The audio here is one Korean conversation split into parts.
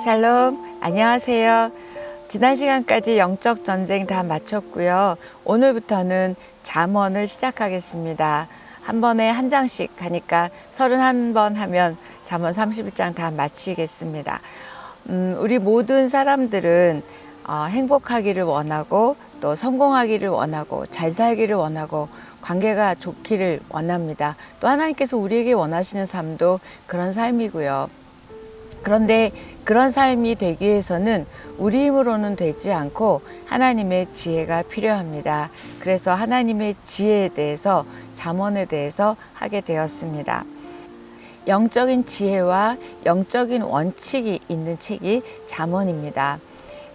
샬롬, 안녕하세요. 지난 시간까지 영적 전쟁 다 마쳤고요. 오늘부터는 잠언을 시작하겠습니다. 한 번에 한 장씩 하니까 31번 하면 잠언 31장 다 마치겠습니다. 우리 모든 사람들은 행복하기를 원하고 또 성공하기를 원하고 잘 살기를 원하고 관계가 좋기를 원합니다. 또 하나님께서 우리에게 원하시는 삶도 그런 삶이고요. 그런데 그런 삶이 되기 위해서는 우리 힘으로는 되지 않고 하나님의 지혜가 필요합니다. 그래서 하나님의 지혜에 대해서 잠언에 대해서 하게 되었습니다. 영적인 지혜와 영적인 원칙이 있는 책이 잠언입니다.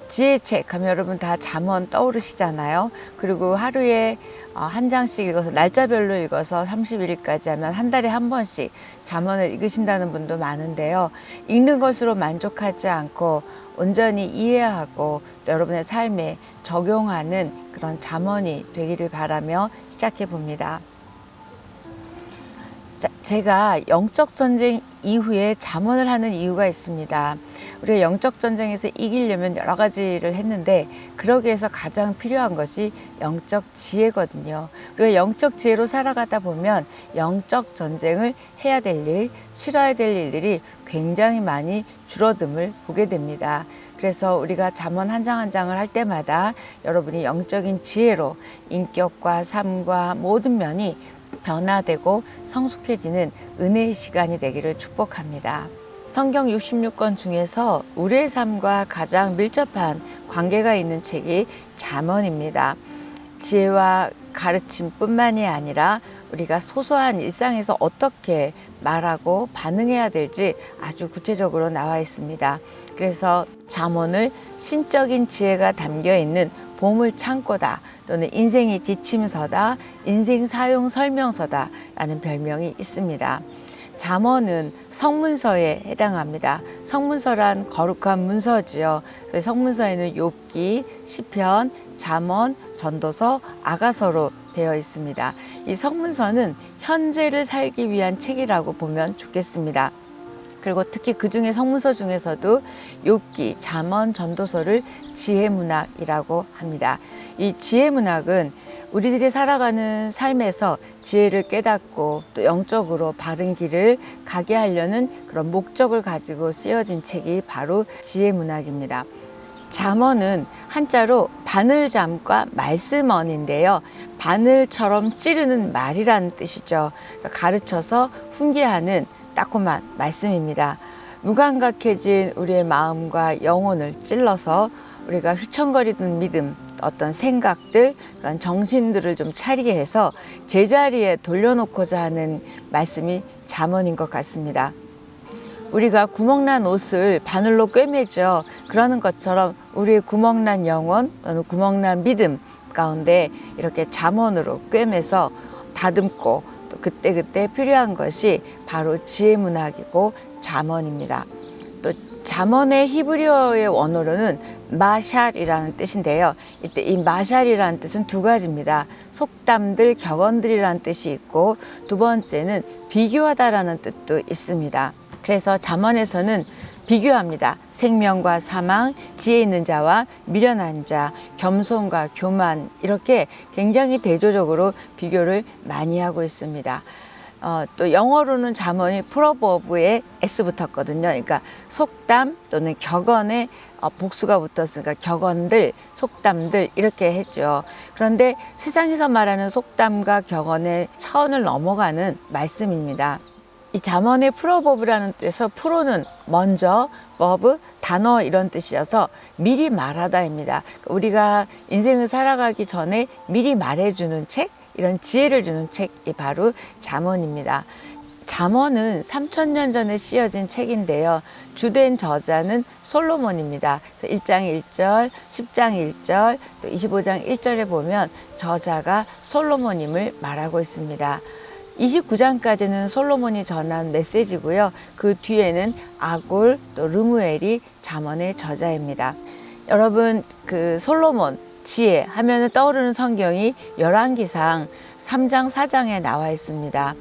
지혜책 하면 여러분 다 잠언 떠오르시잖아요. 그리고 하루에 한 장씩 읽어서 날짜별로 읽어서 31일까지 하면 한 달에 한 번씩 잠언을 읽으신다는 분도 많은데요. 읽는 것으로 만족하지 않고 온전히 이해하고 또 여러분의 삶에 적용하는 그런 잠언이 되기를 바라며 시작해 봅니다. 제가 영적 전쟁 이후에 잠언을 하는 이유가 있습니다. 우리가 영적 전쟁에서 이기려면 여러 가지를 했는데 그러기 위해서 가장 필요한 것이 영적 지혜거든요. 우리가 영적 지혜로 살아가다 보면 영적 전쟁을 해야 될 일, 치러야 될 일들이 굉장히 많이 줄어듦을 보게 됩니다. 그래서 우리가 잠언 한 장 한 장을 할 때마다 여러분이 영적인 지혜로 인격과 삶과 모든 면이 변화되고 성숙해지는 은혜의 시간이 되기를 축복합니다. 성경 66권 중에서 우리의 삶과 가장 밀접한 관계가 있는 책이 잠언입니다. 지혜와 가르침뿐만이 아니라 우리가 소소한 일상에서 어떻게 말하고 반응해야 될지 아주 구체적으로 나와 있습니다. 그래서 잠언을 신적인 지혜가 담겨 있는 보물 창고다 또는 인생의 지침서다, 인생 사용 설명서다 라는 별명이 있습니다. 잠언은 성문서에 해당합니다. 성문서란 거룩한 문서지요. 성문서에는 욥기, 시편, 잠언, 전도서, 아가서로 되어 있습니다. 이 성문서는 현재를 살기 위한 책이라고 보면 좋겠습니다. 그리고 특히 그 중에 성문서 중에서도 욥기, 잠언, 전도서를 지혜문학이라고 합니다. 이 지혜문학은 우리들이 살아가는 삶에서 지혜를 깨닫고 또 영적으로 바른 길을 가게 하려는 그런 목적을 가지고 쓰여진 책이 바로 지혜문학입니다. 잠언은 한자로 바늘잠과 말씀언인데요. 바늘처럼 찌르는 말이라는 뜻이죠. 가르쳐서 훈계하는 따끔한 말씀입니다. 무감각해진 우리의 마음과 영혼을 찔러서 우리가 휘청거리는 믿음, 어떤 생각들, 그런 정신들을 좀 차리게 해서 제자리에 돌려놓고자 하는 말씀이 잠언인 것 같습니다. 우리가 구멍난 옷을 바늘로 꿰매죠. 그러는 것처럼 우리의 구멍난 영혼 또는 구멍난 믿음 가운데 이렇게 잠언으로 꿰매서 다듬고 또 그때그때 필요한 것이 바로 지혜문학이고 잠언입니다. 또 잠언의 히브리어의 원어로는 마샬이라는 뜻인데요. 이때 이 마샬이라는 뜻은 두 가지입니다. 속담들, 격언들이라는 뜻이 있고 두 번째는 비교하다라는 뜻도 있습니다. 그래서 잠언에서는 비교합니다. 생명과 사망, 지혜 있는 자와 미련한 자, 겸손과 교만 이렇게 굉장히 대조적으로 비교를 많이 하고 있습니다. 또 영어로는 잠언이 프로버브에 S 붙었거든요. 그러니까 속담 또는 격언에 복수가 붙었으니까 격언들, 속담들 이렇게 했죠. 그런데 세상에서 말하는 속담과 격언의 차원을 넘어가는 말씀입니다. 이 잠언의 프로버브라는 뜻에서 프로는 먼저, 버브, 단어 이런 뜻이어서 미리 말하다입니다. 우리가 인생을 살아가기 전에 미리 말해주는 책, 이런 지혜를 주는 책이 바로 잠언입니다. 잠언은 3000년 전에 쓰여진 책인데요. 주된 저자는 솔로몬입니다. 1장 1절, 10장 1절, 또 25장 1절에 보면 저자가 솔로몬임을 말하고 있습니다. 29장까지는 솔로몬이 전한 메시지고요. 그 뒤에는 아골 또 르무엘이 잠언의 저자입니다. 여러분 그 솔로몬 지혜 하면은 떠오르는 성경이 열왕기상 3장 4장에 나와 있습니다.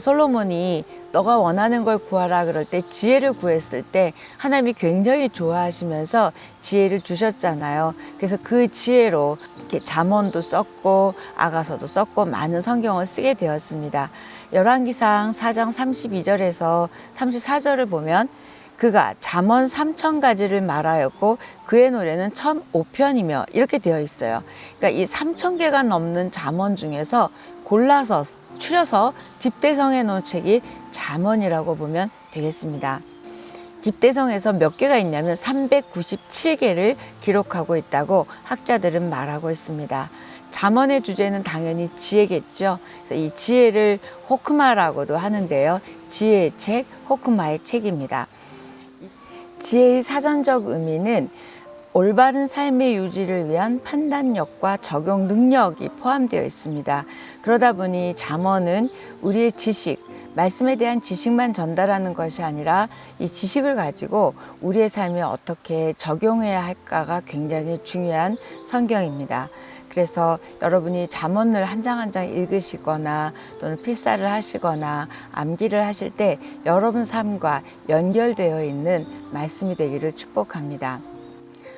솔로몬이 너가 원하는 걸 구하라 그럴 때 지혜를 구했을 때 하나님이 굉장히 좋아하시면서 지혜를 주셨잖아요. 그래서 그 지혜로 이렇게 잠언도 썼고 아가서도 썼고 많은 성경을 쓰게 되었습니다. 열왕기상 4장 32절에서 34절을 보면 그가 잠언 3,000가지를 말하였고 그의 노래는 1,005편이며 이렇게 되어 있어요. 그러니까 이 3,000개가 넘는 잠언 중에서 골라서 추려서 집대성해 놓은 책이 잠언이라고 보면 되겠습니다. 집대성에서 몇 개가 있냐면 397개를 기록하고 있다고 학자들은 말하고 있습니다. 잠언의 주제는 당연히 지혜겠죠. 그래서 이 지혜를 호크마라고도 하는데요. 지혜의 책, 호크마의 책입니다. 지혜의 사전적 의미는 올바른 삶의 유지를 위한 판단력과 적용 능력이 포함되어 있습니다. 그러다 보니 잠언은 우리의 지식, 말씀에 대한 지식만 전달하는 것이 아니라 이 지식을 가지고 우리의 삶에 어떻게 적용해야 할까가 굉장히 중요한 성경입니다. 그래서 여러분이 잠언을 한 장 한 장 읽으시거나 또는 필사를 하시거나 암기를 하실 때 여러분 삶과 연결되어 있는 말씀이 되기를 축복합니다.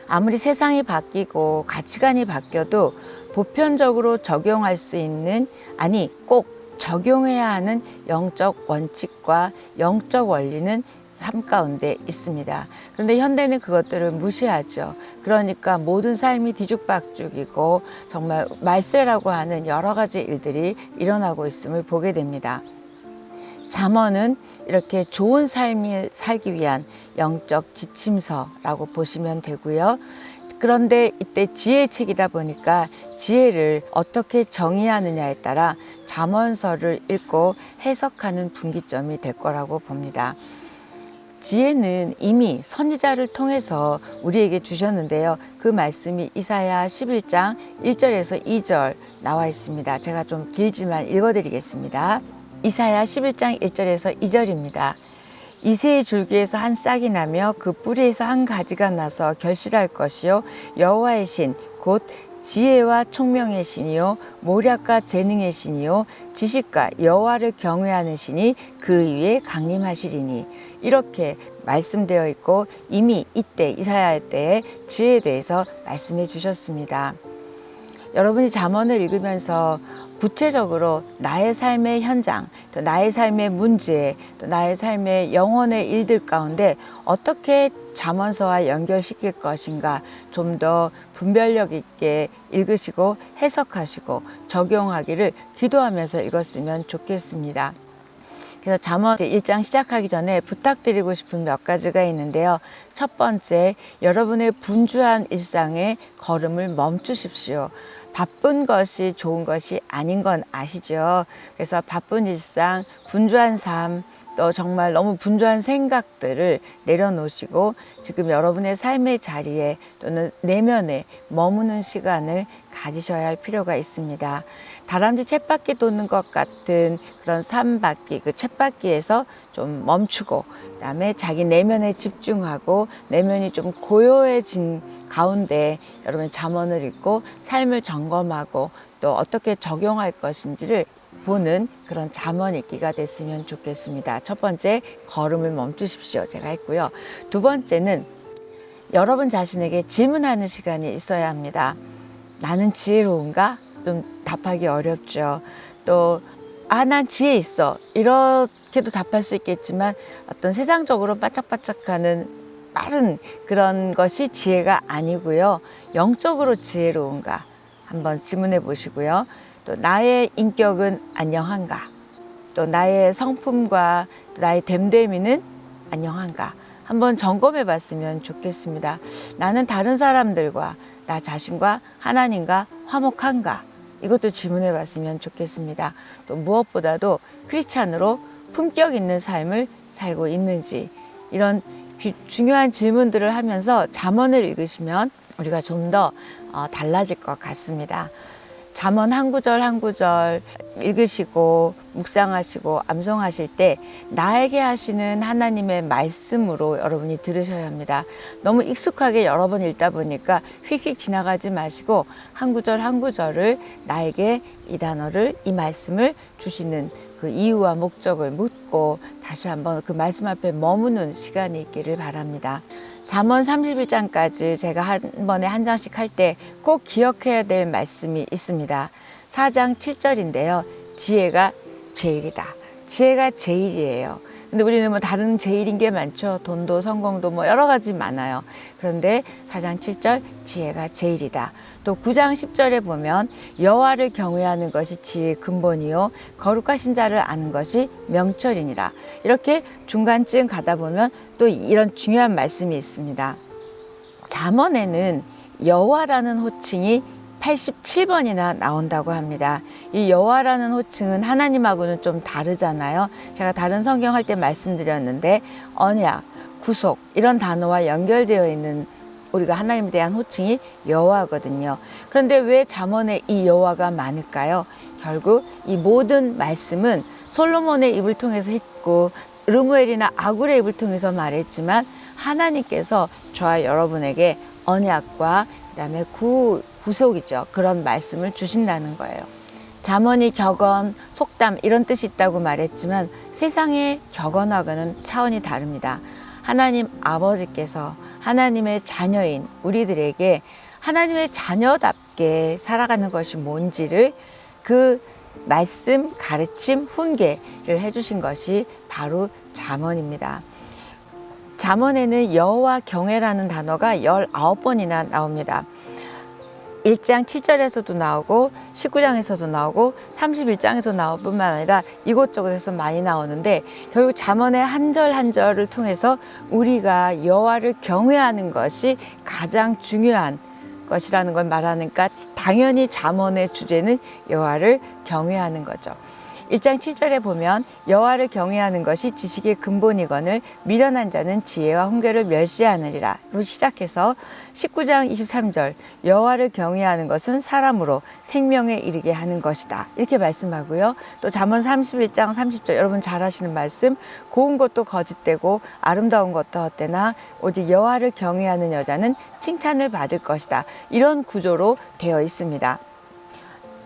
아무리 세상이 바뀌고 가치관이 바뀌어도 보편적으로 적용할 수 있는, 아니 꼭 적용해야 하는 영적 원칙과 영적 원리는 삶 가운데 있습니다. 그런데 현대는 그것들을 무시하죠. 그러니까 모든 삶이 뒤죽박죽이고 정말 말세라고 하는 여러 가지 일들이 일어나고 있음을 보게 됩니다. 잠언은 이렇게 좋은 삶을 살기 위한 영적 지침서라고 보시면 되고요. 그런데 이때 지혜의 책이다 보니까 지혜를 어떻게 정의하느냐에 따라 잠언서를 읽고 해석하는 분기점이 될 거라고 봅니다. 지혜는 이미 선지자를 통해서 우리에게 주셨는데요. 그 말씀이 이사야 11장 1절에서 2절 나와 있습니다. 제가 좀 길지만 읽어드리겠습니다. 이사야 11장 1절에서 2절입니다. 이새의 줄기에서 한 싹이 나며 그 뿌리에서 한 가지가 나서 결실할 것이요 여호와의 신 곧 지혜와 총명의 신이요 모략과 재능의 신이요 지식과 여호와를 경외하는 신이 그 위에 강림하시리니, 이렇게 말씀되어 있고 이미 이때 이사야 때에 지혜에 대해서 말씀해 주셨습니다. 여러분이 잠언을 읽으면서 구체적으로 나의 삶의 현장, 또 나의 삶의 문제, 또 나의 삶의 영혼의 일들 가운데 어떻게 잠언서와 연결시킬 것인가 좀 더 분별력 있게 읽으시고 해석하시고 적용하기를 기도하면서 읽었으면 좋겠습니다. 그래서 잠언 1장 시작하기 전에 부탁드리고 싶은 몇 가지가 있는데요. 첫 번째, 여러분의 분주한 일상의 걸음을 멈추십시오. 바쁜 것이 좋은 것이 아닌 건 아시죠? 그래서 바쁜 일상, 분주한 삶, 또 정말 너무 분주한 생각들을 내려놓으시고 지금 여러분의 삶의 자리에 또는 내면에 머무는 시간을 가지셔야 할 필요가 있습니다. 다람쥐 쳇바퀴 도는 것 같은 그런 삶바퀴, 그 쳇바퀴에서 좀 멈추고 그다음에 자기 내면에 집중하고 내면이 좀 고요해진 가운데 여러분 잠언을 읽고 삶을 점검하고 또 어떻게 적용할 것인지를 보는 그런 잠언 읽기가 됐으면 좋겠습니다. 첫 번째, 걸음을 멈추십시오. 제가 했고요. 두 번째는 여러분 자신에게 질문하는 시간이 있어야 합니다. 나는 지혜로운가? 좀 답하기 어렵죠. 또 난 지혜 있어. 이렇게도 답할 수 있겠지만 어떤 세상적으로 바짝바짝하는 빠른 그런 것이 지혜가 아니고요. 영적으로 지혜로운가? 한번 질문해 보시고요. 또 나의 인격은 안녕한가? 또 나의 성품과 나의 됨됨이는 안녕한가? 한번 점검해 봤으면 좋겠습니다. 나는 다른 사람들과 나 자신과 하나님과 화목한가? 이것도 질문해 봤으면 좋겠습니다. 또 무엇보다도 크리스찬으로 품격 있는 삶을 살고 있는지, 이런 중요한 질문들을 하면서 잠언을 읽으시면 우리가 좀 더 달라질 것 같습니다. 잠언 한 구절 한 구절 읽으시고 묵상하시고 암송하실 때 나에게 하시는 하나님의 말씀으로 여러분이 들으셔야 합니다. 너무 익숙하게 여러 번 읽다 보니까 휙휙 지나가지 마시고 한 구절 한 구절을 나에게 이 단어를, 이 말씀을 주시는 그 이유와 목적을 묻고 다시 한번 그 말씀 앞에 머무는 시간이 있기를 바랍니다. 잠언 31장까지 제가 한 번에 한 장씩 할 때 꼭 기억해야 될 말씀이 있습니다. 4장 7절인데요. 지혜가 제일이다. 지혜가 제일이에요. 근데 우리는 뭐 다른 제일인 게 많죠. 돈도 성공도 뭐 여러 가지 많아요. 그런데 4장 7절 지혜가 제일이다. 또 9장 10절에 보면 여호와를 경외하는 것이 지혜의 근본이요 거룩하신 자를 아는 것이 명철이니라. 이렇게 중간쯤 가다 보면 또 이런 중요한 말씀이 있습니다. 잠언에는 여호와라는 호칭이 87번이나 나온다고 합니다. 이 여호와라는 호칭은 하나님하고는 좀 다르잖아요. 제가 다른 성경 할 때 말씀드렸는데 언약, 구속 이런 단어와 연결되어 있는 우리가 하나님에 대한 호칭이 여호와거든요. 그런데 왜 잠언에 이 여호와가 많을까요? 결국 이 모든 말씀은 솔로몬의 입을 통해서 했고 르무엘이나 아굴의 입을 통해서 말했지만 하나님께서 저와 여러분에게 언약과 그다음에 구속이죠. 그런 말씀을 주신다는 거예요. 잠언이 격언, 속담 이런 뜻이 있다고 말했지만 세상의 격언하고는 차원이 다릅니다. 하나님 아버지께서 하나님의 자녀인 우리들에게 하나님의 자녀답게 살아가는 것이 뭔지를 그 말씀, 가르침, 훈계를 해주신 것이 바로 잠언입니다. 잠언에는 여호와 경외라는 단어가 19번이나 나옵니다. 1장 7절에서도 나오고 19장에서도 나오고 31장에서 나올 뿐만 아니라 이곳저곳에서 많이 나오는데 결국 잠언의 한 절 한 절을 통해서 우리가 여호와를 경외하는 것이 가장 중요한 것이라는 걸 말하니까 당연히 잠언의 주제는 여호와를 경외하는 거죠. 1장 7절에 보면 여호와를 경외하는 것이 지식의 근본이거늘 미련한 자는 지혜와 훈계를 멸시하느니라 로 시작해서 19장 23절 여호와를 경외하는 것은 사람으로 생명에 이르게 하는 것이다 이렇게 말씀하고요. 또 잠언 31장 30절 여러분 잘 아시는 말씀 고운 것도 거짓되고 아름다운 것도 헛되나 오직 여호와를 경외하는 여자는 칭찬을 받을 것이다 이런 구조로 되어 있습니다.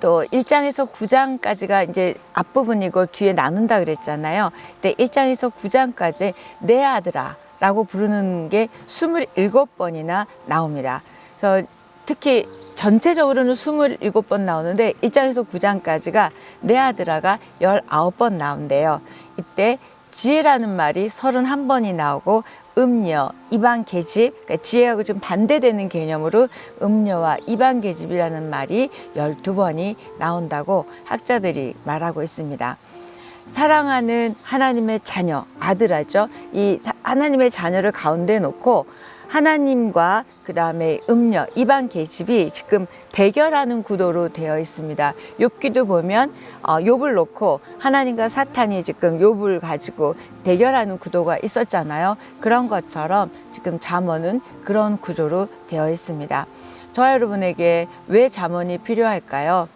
또 1장에서 9장까지가 이제 앞부분이고 뒤에 나눈다 그랬잖아요. 근데 1장에서 9장까지 내 아들아 라고 부르는 게 27번이나 나옵니다. 그래서 특히 전체적으로는 27번 나오는데 1장에서 9장까지가 내 아들아가 19번 나온대요. 이때 지혜라는 말이 31번이 나오고 음녀, 이방 계집, 그러니까 지혜하고 좀 반대되는 개념으로 음녀와 이방 계집이라는 말이 12번이 나온다고 학자들이 말하고 있습니다. 사랑하는 하나님의 자녀, 아들아죠. 이 하나님의 자녀를 가운데 놓고 하나님과 그 다음에 음녀, 이방 계집이 지금 대결하는 구도로 되어 있습니다. 욥기도 보면 욥을 놓고 하나님과 사탄이 지금 욥을 가지고 대결하는 구도가 있었잖아요. 그런 것처럼 지금 잠언은 그런 구조로 되어 있습니다. 저와 여러분에게 왜 잠언이 필요할까요?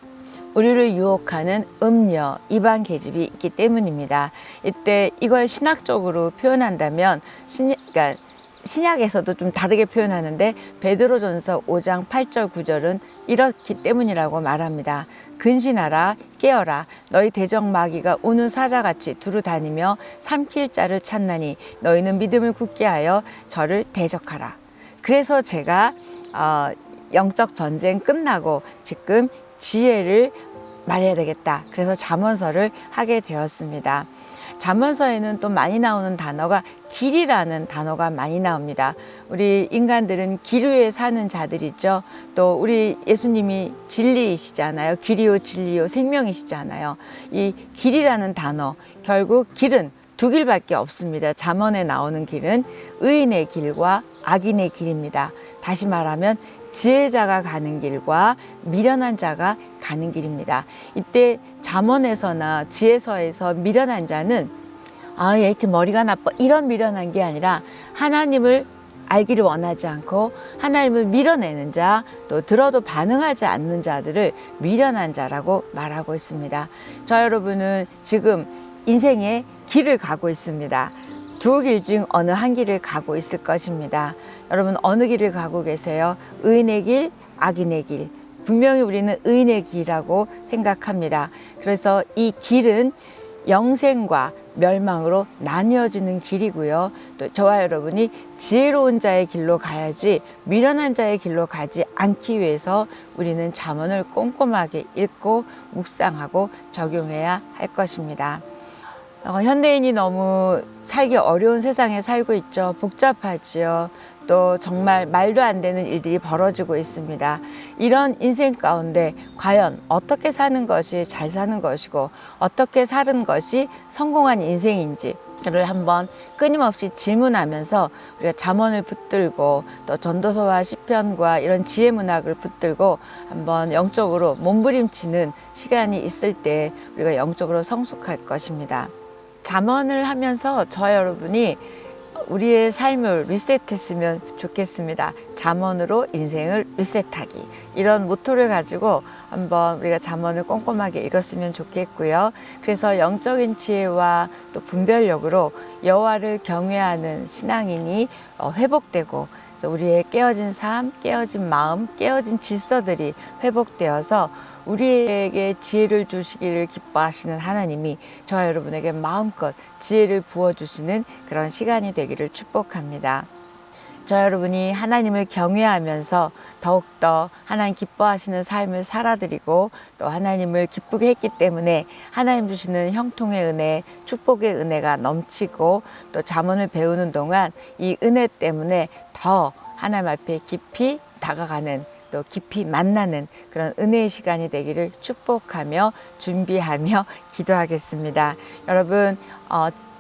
우리를 유혹하는 음녀, 이방 계집이 있기 때문입니다. 이때 이걸 신학적으로 표현한다면 그러니까 신약에서도 좀 다르게 표현하는데 베드로전서 5장 8절 9절은 이렇기 때문이라고 말합니다. 근신하라 깨어라 너희 대적 마귀가 우는 사자같이 두루 다니며 삼킬 자를 찾나니 너희는 믿음을 굳게 하여 저를 대적하라. 그래서 제가 영적 전쟁 끝나고 지금 지혜를 말해야 되겠다. 그래서 잠언서를 하게 되었습니다. 잠언서에는 또 많이 나오는 단어가 길이라는 단어가 많이 나옵니다. 우리 인간들은 길 위에 사는 자들이죠. 또 우리 예수님이 진리이시잖아요. 길이요 진리요 생명이시잖아요. 이 길이라는 단어 결국 길은 두 길밖에 없습니다. 잠언에 나오는 길은 의인의 길과 악인의 길입니다. 다시 말하면 지혜자가 가는 길과 미련한 자가 가는 길입니다. 이때 잠언에서나 지혜서에서 미련한 자는 얘 이렇게 머리가 나빠 이런 미련한 게 아니라 하나님을 알기를 원하지 않고 하나님을 밀어내는 자, 또 들어도 반응하지 않는 자들을 미련한 자라고 말하고 있습니다. 저 여러분은 지금 인생의 길을 가고 있습니다. 두 길 중 어느 한 길을 가고 있을 것입니다. 여러분 어느 길을 가고 계세요? 의인의 길, 악인의 길. 분명히 우리는 의인의 길이라고 생각합니다. 그래서 이 길은 영생과 멸망으로 나뉘어지는 길이고요. 또 저와 여러분이 지혜로운 자의 길로 가야지 미련한 자의 길로 가지 않기 위해서 우리는 잠언을 꼼꼼하게 읽고 묵상하고 적용해야 할 것입니다. 현대인이 너무 살기 어려운 세상에 살고 있죠. 복잡하지요. 또 정말 말도 안 되는 일들이 벌어지고 있습니다. 이런 인생 가운데 과연 어떻게 사는 것이 잘 사는 것이고 어떻게 사는 것이 성공한 인생인지를 한번 끊임없이 질문하면서 우리가 잠언을 붙들고 또 전도서와 시편과 이런 지혜 문학을 붙들고 한번 영적으로 몸부림치는 시간이 있을 때 우리가 영적으로 성숙할 것입니다. 잠언을 하면서 저와 여러분이 우리의 삶을 리셋했으면 좋겠습니다. 잠언으로 인생을 리셋하기, 이런 모토를 가지고 한번 우리가 잠언을 꼼꼼하게 읽었으면 좋겠고요. 그래서 영적인 지혜와 또 분별력으로 여호와를 경외하는 신앙인이 회복되고, 그래서 우리의 깨어진 삶, 깨어진 마음, 깨어진 질서들이 회복되어서 우리에게 지혜를 주시기를 기뻐하시는 하나님이 저와 여러분에게 마음껏 지혜를 부어주시는 그런 시간이 되기를 축복합니다. 저와 여러분이 하나님을 경외하면서 더욱더 하나님 기뻐하시는 삶을 살아드리고 또 하나님을 기쁘게 했기 때문에 하나님 주시는 형통의 은혜, 축복의 은혜가 넘치고, 또 잠언을 배우는 동안 이 은혜 때문에 더 하나님 앞에 깊이 다가가는, 또 깊이 만나는 그런 은혜의 시간이 되기를 축복하며 준비하며 기도하겠습니다. 여러분,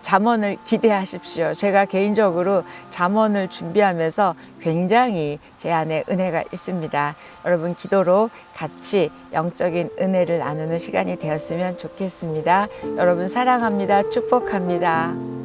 잠언을 기대하십시오. 제가 개인적으로 잠언을 준비하면서 굉장히 제 안에 은혜가 있습니다. 여러분, 기도로 같이 영적인 은혜를 나누는 시간이 되었으면 좋겠습니다. 여러분 사랑합니다. 축복합니다.